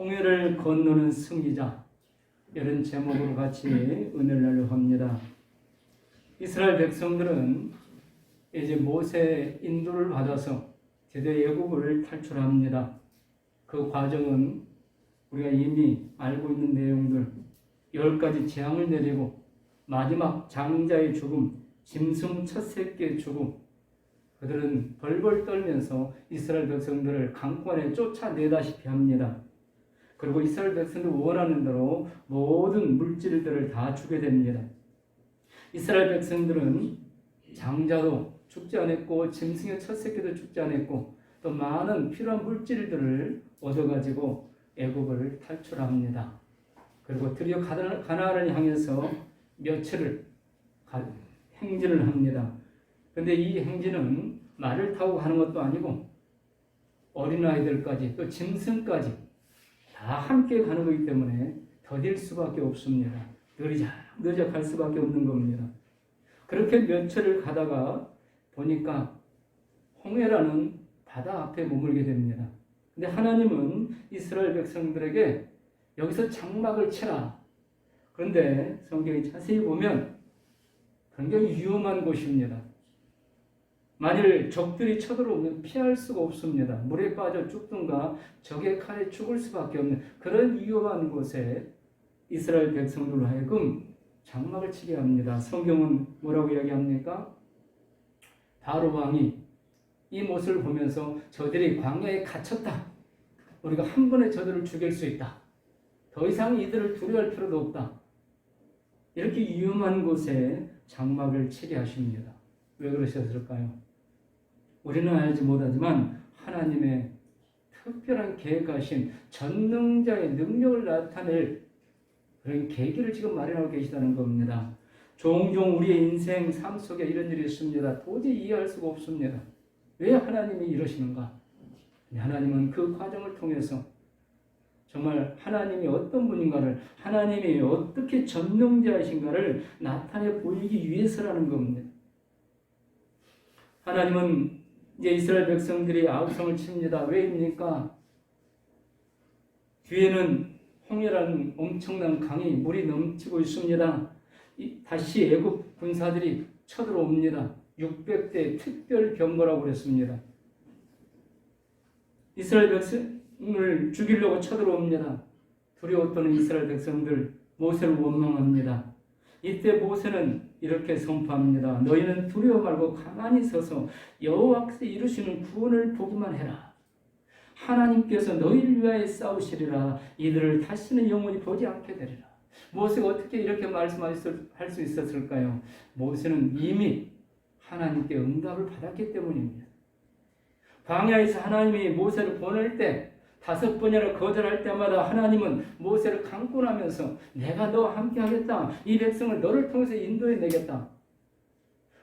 홍해를 건너는 승리자, 이런 제목으로 같이 은혜를 나누려고 합니다. 이스라엘 백성들은 이제 모세의 인도를 받아서 드디어 애국을 탈출합니다. 그 과정은 우리가 이미 알고 있는 내용들, 10가지 재앙을 내리고 마지막 장자의 죽음, 짐승 첫 새끼의 죽음, 그들은 벌벌 떨면서 이스라엘 백성들을 강권에 쫓아내다시피 합니다. 그리고 이스라엘 백성들 원하는 대로 모든 물질들을 다 주게 됩니다. 이스라엘 백성들은 장자도 죽지 않았고 짐승의 첫 새끼도 죽지 않았고 또 많은 필요한 물질들을 얻어가지고 애국을 탈출합니다. 그리고 드디어 가나안을 향해서 며칠을 행진을 합니다. 그런데 이 행진은 말을 타고 가는 것도 아니고 어린아이들까지 또 짐승까지 다 함께 가는 거기 때문에 더딜 수밖에 없습니다. 느리작 갈 수밖에 없는 겁니다. 그렇게 며칠을 가다가 보니까 홍해라는 바다 앞에 머물게 됩니다. 근데 하나님은 이스라엘 백성들에게 여기서 장막을 치라. 그런데 성경이 자세히 보면 굉장히 위험한 곳입니다. 만일 적들이 쳐들어오면 피할 수가 없습니다. 물에 빠져 죽든가 적의 칼에 죽을 수밖에 없는 그런 위험한 곳에 이스라엘 백성들로 하여금 장막을 치게 합니다. 성경은 뭐라고 이야기합니까? 바로 왕이 이 모습을 보면서 저들이 광야에 갇혔다. 우리가 한 번에 저들을 죽일 수 있다. 더 이상 이들을 두려워할 필요도 없다. 이렇게 위험한 곳에 장막을 치게 하십니다. 왜 그러셨을까요? 우리는 알지 못하지만 하나님의 특별한 계획하신 전능자의 능력을 나타낼 그런 계기를 지금 마련하고 계시다는 겁니다. 종종 우리의 인생, 삶 속에 이런 일이 있습니다. 도저히 이해할 수가 없습니다. 왜 하나님이 이러시는가? 하나님은 그 과정을 통해서 정말 하나님이 어떤 분인가를, 하나님이 어떻게 전능자이신가를 나타내 보이기 위해서라는 겁니다. 하나님은 이제 이스라엘 백성들이 아우성을 칩니다. 왜입니까? 뒤에는 홍해라는 엄청난 강이 물이 넘치고 있습니다. 다시 애국 군사들이 쳐들어옵니다. 600대 특별 병거라고 그랬습니다. 이스라엘 백성을 죽이려고 쳐들어옵니다. 두려워 떠는 이스라엘 백성들 모세를 원망합니다. 이때 모세는 이렇게 선포합니다. 너희는 두려워 말고 가만히 서서 여호와께서 이루시는 구원을 보기만 해라. 하나님께서 너희를 위하여 싸우시리라. 이들을 다시는 영원히 보지 않게 되리라. 모세가 어떻게 이렇게 말씀할 수 있었을까요? 모세는 이미 하나님께 응답을 받았기 때문입니다. 광야에서 하나님이 모세를 보낼 때 5번이나 거절할 때마다 하나님은 모세를 강권하면서 내가 너와 함께 하겠다. 이 백성을 너를 통해서 인도해 내겠다.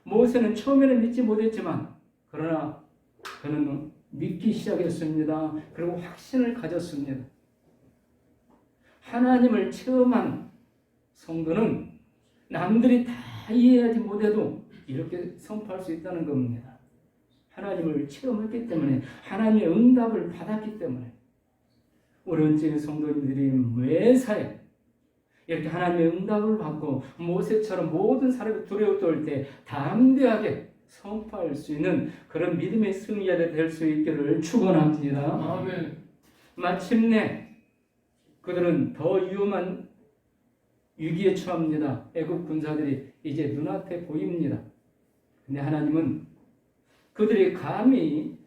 모세는 처음에는 믿지 못했지만 그러나 그는 믿기 시작했습니다. 그리고 확신을 가졌습니다. 하나님을 체험한 성도는 남들이 다 이해하지 못해도 이렇게 선포할 수 있다는 겁니다. 하나님을 체험했기 때문에 하나님의 응답을 받았기 때문에 우리 지금 성도님들이 매사에 이렇게 하나님의 응답을 받고 모세처럼 모든 사람이 두려워 떨 때 담대하게 선포할 수 있는 그런 믿음의 승리자가 될 수 있기를 축원합니다. 아멘. 마침내 그들은 더 위험한 위기에 처합니다. 애국 군사들이 이제 눈앞에 보입니다. 근데 하나님은 그들이 감히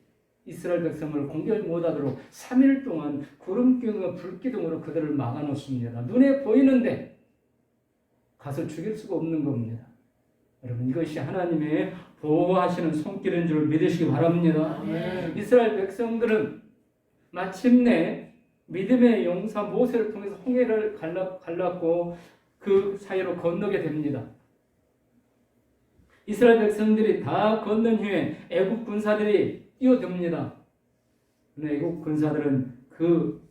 이스라엘 백성을 공격 못하도록 3일 동안 구름기둥과 불기둥으로 그들을 막아놓습니다. 눈에 보이는데 가서 죽일 수가 없는 겁니다. 여러분 이것이 하나님의 보호하시는 손길인 줄 믿으시기 바랍니다. 아멘. 이스라엘 백성들은 마침내 믿음의 용사 모세를 통해서 홍해를 갈랐고 그 사이로 건너게 됩니다. 이스라엘 백성들이 다 건넌 후에 애국 군사들이 뛰어듭니다. 그런데 애국 군사들은 그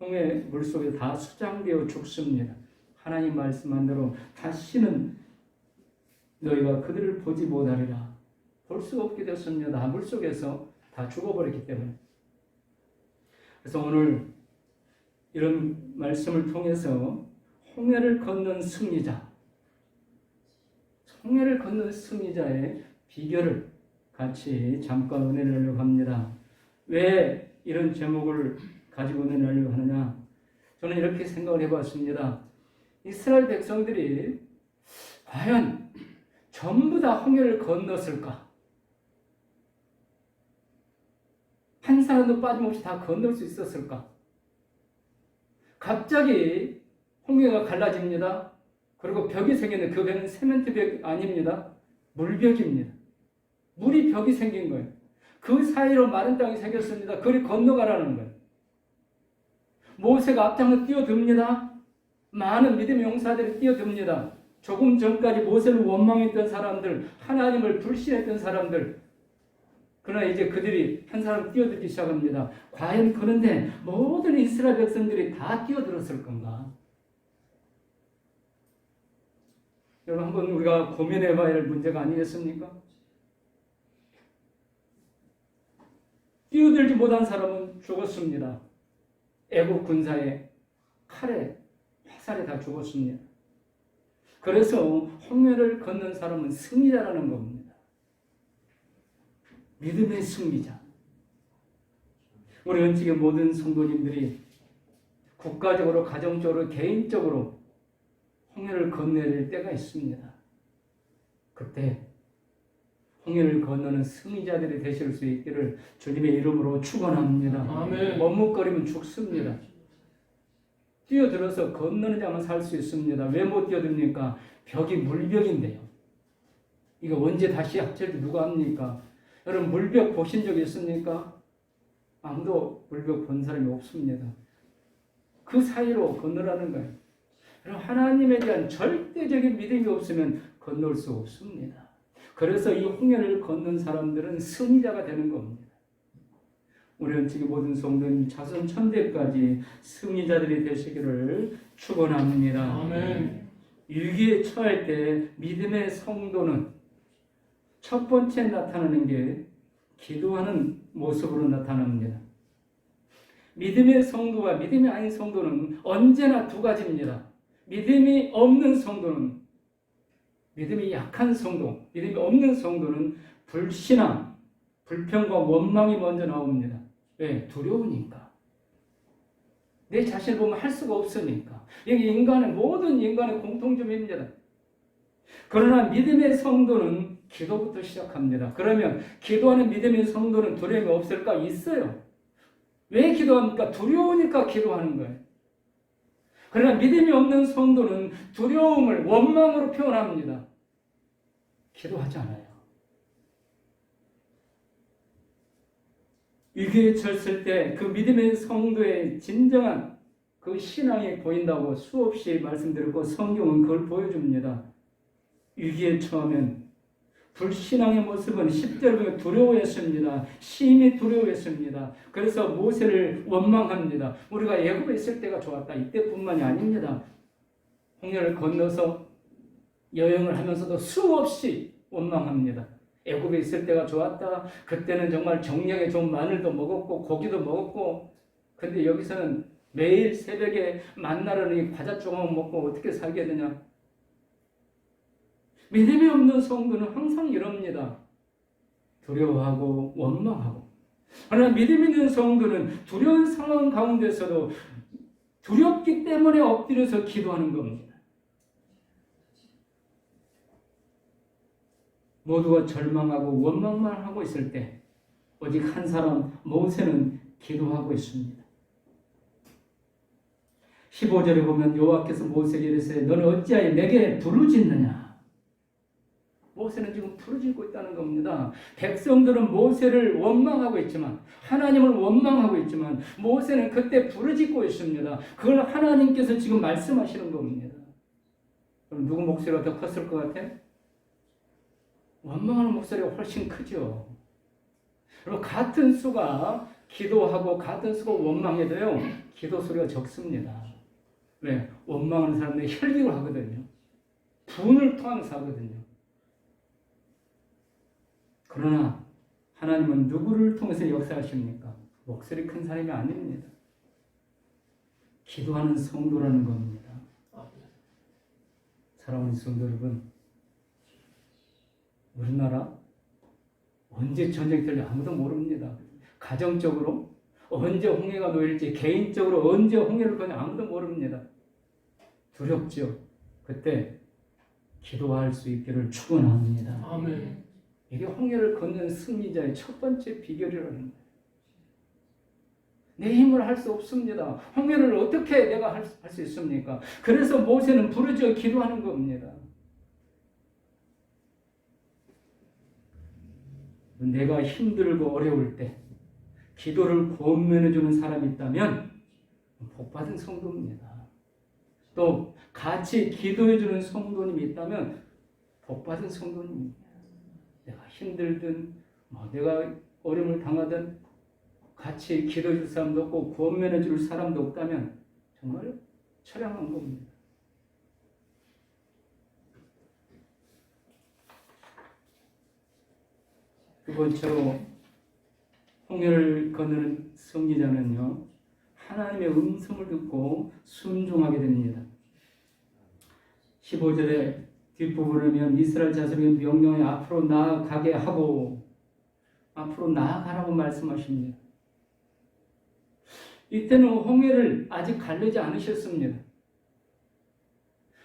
홍해 물속에 다 수장되어 죽습니다. 하나님 말씀한 대로 다시는 너희가 그들을 보지 못하리라. 볼 수가 없게 됐습니다. 물속에서 다 죽어버렸기 때문에. 그래서 오늘 이런 말씀을 통해서 홍해를 건넌 승리자, 홍해를 건넌 승리자의 비결을 같이 잠깐 은혜를 나누려고 합니다. 왜 이런 제목을 가지고 은혜를 나누려고 하느냐? 저는 이렇게 생각을 해봤습니다. 이스라엘 백성들이 과연 전부 다 홍해를 건넜을까? 한 사람도 빠짐없이 다 건널 수 있었을까? 갑자기 홍해가 갈라집니다. 그리고 벽이 생겼는데 그 벽은 세멘트 벽 아닙니다. 물벽입니다. 물이 벽이 생긴 거예요. 그 사이로 마른 땅이 생겼습니다. 그리 건너가라는 거예요. 모세가 앞장서 뛰어듭니다. 많은 믿음의 용사들이 뛰어듭니다. 조금 전까지 모세를 원망했던 사람들, 하나님을 불신했던 사람들, 그러나 이제 그들이 한 사람 뛰어들기 시작합니다. 과연 그런데 모든 이스라엘 백성들이 다 뛰어들었을 건가? 여러분 한번 우리가 고민해 봐야 할 문제가 아니겠습니까? 뛰어들지 못한 사람은 죽었습니다. 애국 군사의 칼에 화살에 다 죽었습니다. 그래서 홍해를 건넌 사람은 승리자라는 겁니다. 믿음의 승리자. 우리 은칙의 모든 성도님들이 국가적으로, 가정적으로, 개인적으로 홍해를 건너야 될 때가 있습니다. 그때 홍해를 건너는 승리자들이 되실 수 있기를 주님의 이름으로 축원합니다. 아멘. 머뭇거리면 죽습니다. 뛰어들어서 건너는 자만 살 수 있습니다. 왜 못 뛰어듭니까? 벽이 물벽인데요. 이거 언제 다시 합칠지 누가 합니까? 여러분 물벽 보신 적 있습니까? 아무도 물벽 본 사람이 없습니다. 그 사이로 건너라는 거예요. 여러분 하나님에 대한 절대적인 믿음이 없으면 건널 수 없습니다. 그래서 이 홍해를 건넌 사람들은 승리자가 되는 겁니다. 우리 은칙의 모든 성도님 자손 천대까지 승리자들이 되시기를 축원합니다. 아멘. 위기에 처할 때 믿음의 성도는 첫 번째 나타나는 게 기도하는 모습으로 나타납니다. 믿음의 성도와 믿음이 아닌 성도는 언제나 두 가지입니다. 믿음이 없는 성도는, 믿음이 약한 성도, 믿음이 없는 성도는 불신앙, 불평과 원망이 먼저 나옵니다. 왜? 두려우니까. 내 자신을 보면 할 수가 없으니까. 이게 모든 인간의 공통점입니다. 그러나 믿음의 성도는 기도부터 시작합니다. 그러면 기도하는 믿음의 성도는 두려움이 없을까? 있어요. 왜 기도합니까? 두려우니까 기도하는 거예요. 그러나 믿음이 없는 성도는 두려움을 원망으로 표현합니다. 기도하지 않아요. 위기에 처했을 때 그 믿음의 성도의 진정한 그 신앙이 보인다고 수없이 말씀드렸고 성경은 그걸 보여줍니다. 위기에 처하면 불신앙의 모습은 10절을 보면 두려워했습니다. 심히 두려워했습니다. 그래서 모세를 원망합니다. 우리가 애굽에 있을 때가 좋았다. 이때뿐만이 아닙니다. 홍해를 건너서 여행을 하면서도 수없이 원망합니다. 애굽에 있을 때가 좋았다. 그때는 정말 정력에 좋은 마늘도 먹었고 고기도 먹었고, 근데 여기서는 매일 새벽에 만나러니 과자 조각 먹고 어떻게 살게 되냐. 믿음이 없는 성도는 항상 이럽니다. 두려워하고 원망하고. 그러나 믿음 있는 성도는 두려운 상황 가운데서도 두렵기 때문에 엎드려서 기도하는 겁니다. 모두가 절망하고 원망만 하고 있을 때 오직 한 사람 모세는 기도하고 있습니다. 15절에 보면 여호와께서 모세에게 이르시되 너는 어찌하여 내게 부르짖느냐. 모세는 지금 부르짖고 있다는 겁니다. 백성들은 모세를 원망하고 있지만, 하나님을 원망하고 있지만 모세는 그때 부르짖고 있습니다. 그걸 하나님께서 지금 말씀하시는 겁니다. 그럼 누구 목소리가 더 컸을 것 같아? 원망하는 목소리가 훨씬 크죠. 그리고 같은 수가 기도하고 같은 수가 원망해도요, 기도 소리가 적습니다. 왜? 원망하는 사람들이 혈기를 하거든요. 분을 토하면서 하거든요. 그러나 하나님은 누구를 통해서 역사하십니까? 목소리 큰 사람이 아닙니다. 기도하는 성도라는 겁니다. 사랑하는 성도 여러분, 우리나라 언제 전쟁이 될지 아무도 모릅니다. 가정적으로 언제 홍해가 놓일지, 개인적으로 언제 홍해를 건지 아무도 모릅니다. 두렵죠. 그때 기도할 수 있기를 축원합니다. 아멘. 이게 홍해를 걷는 승리자의 첫 번째 비결이라는 거예요. 내 힘을 할 수 없습니다. 홍해를 어떻게 내가 할 수 있습니까? 그래서 모세는 부르짖어 기도하는 겁니다. 내가 힘들고 어려울 때 기도를 권면해주는 사람이 있다면 복받은 성도입니다. 또 같이 기도해주는 성도님이 있다면 복받은 성도님입니다. 내가 힘들든 내가 어려움을 당하든 같이 기도해줄 사람도 없고 권면해줄 사람도 없다면 정말 처량한 겁니다. 두 번째로 홍해를 건너는 승리자는요, 하나님의 음성을 듣고 순종하게 됩니다. 15절의 뒷부분을 보면 이스라엘 자손의 명령에 앞으로 나아가게 하고 앞으로 나아가라고 말씀하십니다. 이때는 홍해를 아직 가르지 않으셨습니다.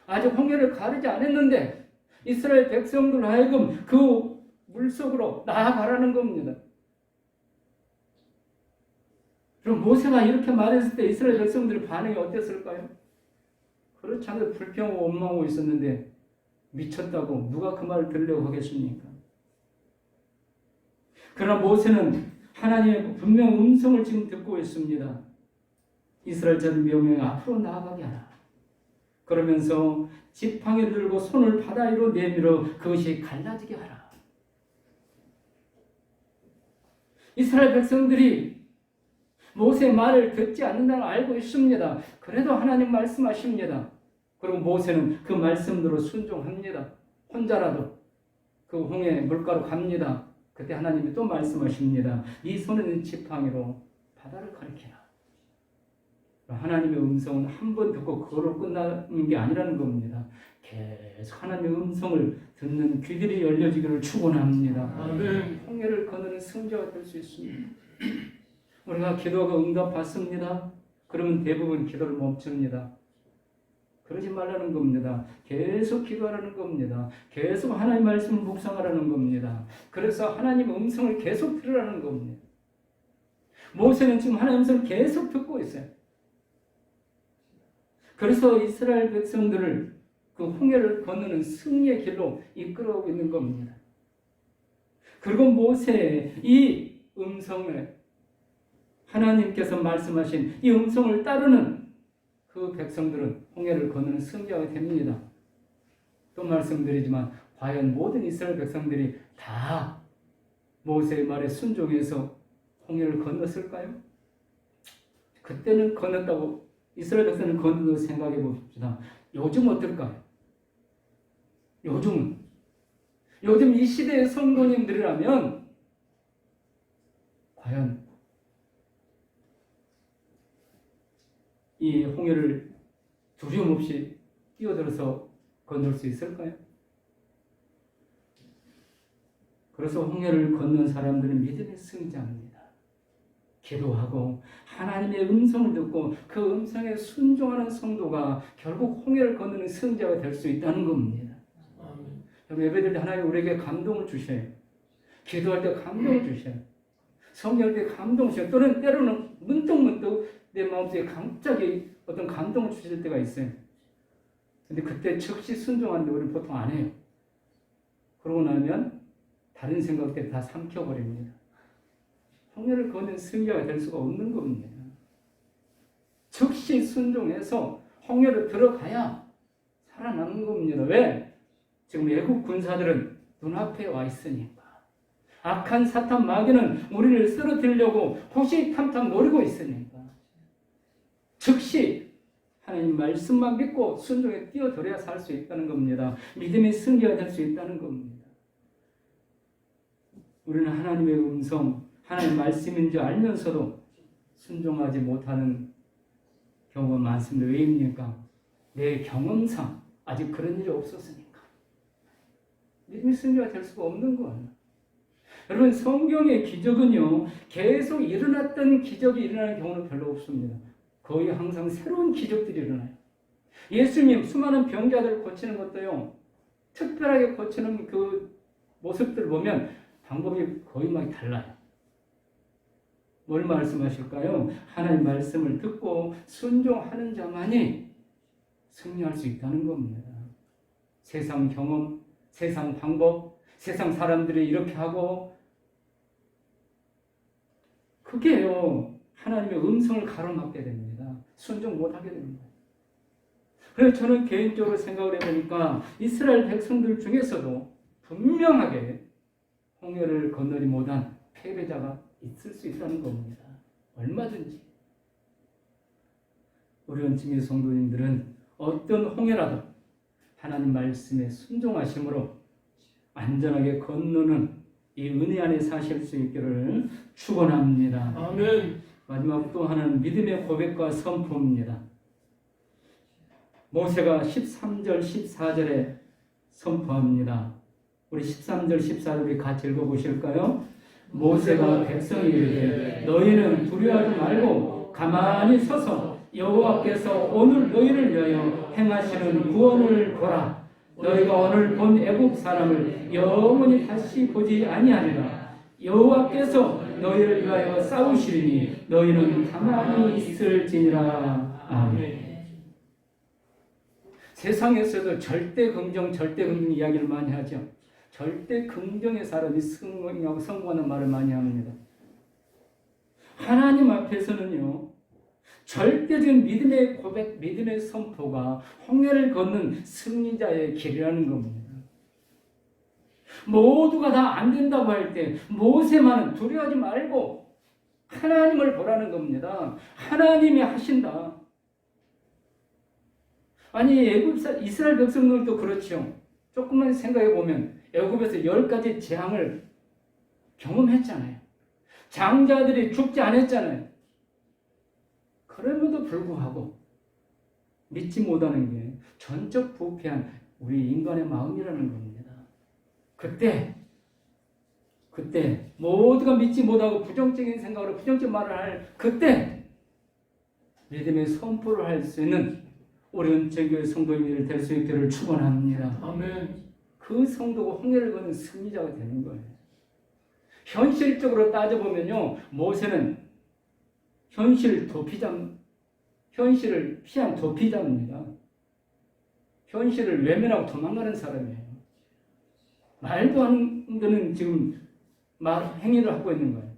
아직 홍해를 가르지 않았는데 이스라엘 백성들 하여금 그 물속으로 나아가라는 겁니다. 그럼 모세가 이렇게 말했을 때 이스라엘 백성들의 반응이 어땠을까요? 그렇지 않아도 불평하고 원망하고 있었는데 미쳤다고 누가 그 말을 들으려고 하겠습니까? 그러나 모세는 하나님의 분명 음성을 지금 듣고 있습니다. 이스라엘 자들 명령에 앞으로 나아가게 하라. 그러면서 지팡이를 들고 손을 바다 위로 내밀어 그것이 갈라지게 하라. 이스라엘 백성들이 모세의 말을 듣지 않는다는 걸 알고 있습니다. 그래도 하나님 말씀하십니다. 그리고 모세는 그 말씀대로 순종합니다. 혼자라도 그 홍해 물가로 갑니다. 그때 하나님이 또 말씀하십니다. 이 손에 있는 지팡이로 바다를 가리키라. 하나님의 음성은 한 번 듣고 그걸로 끝나는 게 아니라는 겁니다. 계속 하나님의 음성을 듣는 귀들이 열려지기를 축원합니다. 아멘. 홍해를 거느는 승자가 될 수 있습니다. 우리가 기도가 응답받습니다. 그러면 대부분 기도를 멈춥니다. 그러지 말라는 겁니다. 계속 기도하라는 겁니다. 계속 하나님의 말씀을 묵상하라는 겁니다. 그래서 하나님의 음성을 계속 들으라는 겁니다. 모세는 지금 하나님의 음성을 계속 듣고 있어요. 그래서 이스라엘 백성들을 그 홍해를 건너는 승리의 길로 이끌어오고 있는 겁니다. 그리고 모세의 이 음성을 하나님께서 말씀하신 이 음성을 따르는 그 백성들은 홍해를 건너는 승자가 됩니다. 또 말씀드리지만 과연 모든 이스라엘 백성들이 다 모세의 말에 순종해서 홍해를 건넜을까요? 그때는 건넜다고 이스라엘 백성은 건너도 생각해 봅시다. 요즘 어떨까요? 요즘 이 시대의 성도님들이라면 과연 이 홍해를 두려움 없이 뛰어들어서 건널 수 있을까요? 그래서 홍해를 건넌 사람들은 믿음의 승자입니다. 기도하고 하나님의 음성을 듣고 그 음성에 순종하는 성도가 결국 홍해를 건너는 승자가 될 수 있다는 겁니다. 예배드릴 때 하나님 우리에게 감동을 주셔요. 기도할 때 감동을 주셔요. 성경할 때 감동을 주셔요. 또는 때로는 문득문득 내 마음속에 갑자기 어떤 감동을 주실 때가 있어요. 근데 그때 즉시 순종하는데 우리는 보통 안 해요. 그러고 나면 다른 생각들이 다 삼켜버립니다. 홍해를 거는 승자가 될 수가 없는 겁니다. 즉시 순종해서 홍해로 들어가야 살아남는 겁니다. 왜? 지금 애국 군사들은 눈앞에 와 있으니까. 악한 사탄 마귀는 우리를 쓰러뜨리려고 호시탐탐 노리고 있으니까. 즉시 하나님 말씀만 믿고 순종에 뛰어들어야 살 수 있다는 겁니다. 믿음의 승리가 될 수 있다는 겁니다. 우리는 하나님의 음성, 하나님의 말씀인 줄 알면서도 순종하지 못하는 경우가 많습니다. 왜입니까? 내 경험상 아직 그런 일이 없었으니까. 믿음의 승리가 될 수가 없는 거예요. 여러분, 성경의 기적은요, 계속 일어났던 기적이 일어나는 경우는 별로 없습니다. 거의 항상 새로운 기적들이 일어나요. 예수님 수많은 병자들을 고치는 것도요, 특별하게 고치는 그 모습들을 보면 방법이 거의 막 달라요. 뭘 말씀하실까요? 하나님 말씀을 듣고 순종하는 자만이 승리할 수 있다는 겁니다. 세상 경험, 세상 방법, 세상 사람들이 이렇게 하고, 그게요, 하나님의 음성을 가로막게 됩니다. 순종 못하게 됩니다. 그래서 저는 개인적으로 생각을 해보니까 이스라엘 백성들 중에서도 분명하게 홍해를 건너지 못한 패배자가 있을 수 있다는 겁니다. 얼마든지. 우리 원층의 성도님들은 어떤 홍해라도 하나님 말씀에 순종하심으로 안전하게 건너는 이 은혜 안에 사실 수 있기를 축원합니다. 아멘. 마지막 또 하나는 믿음의 고백과 선포입니다. 모세가 13절 14절에 선포합니다. 우리 13절 14절 우리 같이 읽어보실까요? 모세가 백성이 이르되 너희는 두려워하지 말고 가만히 서서 여호와께서 오늘 너희를 위하여 행하시는 구원을 보라. 너희가 오늘 본 애국 사람을 영원히 다시 보지 아니하리라. 여호와께서 너희를 위하여 싸우시리니 너희는 가만히 있을지니라. 아멘. 세상에서도 절대 긍정 이야기를 많이 하죠. 절대 긍정의 사람이 성공하는 말을 많이 합니다. 하나님 앞에서는요, 절대적인 믿음의 고백, 믿음의 선포가 홍해를 걷는 승리자의 길이라는 겁니다. 모두가 다 안 된다고 할 때 모세만은 두려워하지 말고 하나님을 보라는 겁니다. 하나님이 하신다. 아니, 이스라엘 백성들도 그렇죠. 조금만 생각해 보면 애굽에서 10가지 재앙을 경험했잖아요. 장자들이 죽지 않았잖아요. 그럼에도 불구하고 믿지 못하는 게 전적 부패한 우리 인간의 마음이라는 겁니다. 그때 모두가 믿지 못하고 부정적인 생각으로 부정적인 말을 할 그때 믿음의 선포를 할 수 있는 우리 은총교회 성도님들 될 수 있기를 축원합니다. 아멘. 그 성도가 홍해를 걷는 승리자가 되는 거예요. 현실적으로 따져보면요, 모세는 현실을 피한 도피자입니다. 현실을 외면하고 도망가는 사람이에요. 말도 안 되는 지금 행위를 하고 있는 거예요.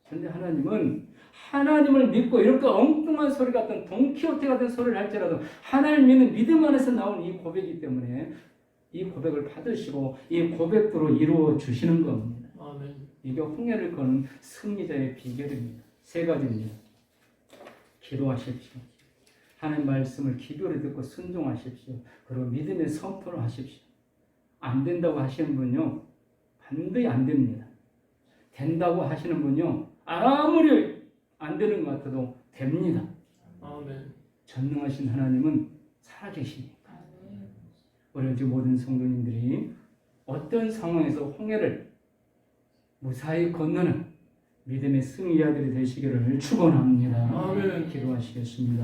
그런데 하나님은 하나님을 믿고 이렇게 엉뚱한 소리 같은 돈키호테 같은 소리를 할지라도 하나님 믿는 믿음 안에서 나온 이 고백이기 때문에 이 고백을 받으시고 이 고백으로 이루어 주시는 겁니다. 아멘. 이게 홍해를 거는 승리자의 비결입니다. 3가지입니다. 기도하십시오. 하나님 말씀을 기도를 듣고 순종하십시오. 그리고 믿음의 선포를 하십시오. 안 된다고 하시는 분요, 반드시 안 됩니다. 된다고 하시는 분요, 아무리 안 되는 것 같아도 됩니다. 아멘. 전능하신 하나님은 살아계시니까. 우리 모든 성도님들이 어떤 상황에서 홍해를 무사히 건너는 믿음의 승리자들이 되시기를 축원합니다. 아멘. 기도하시겠습니다.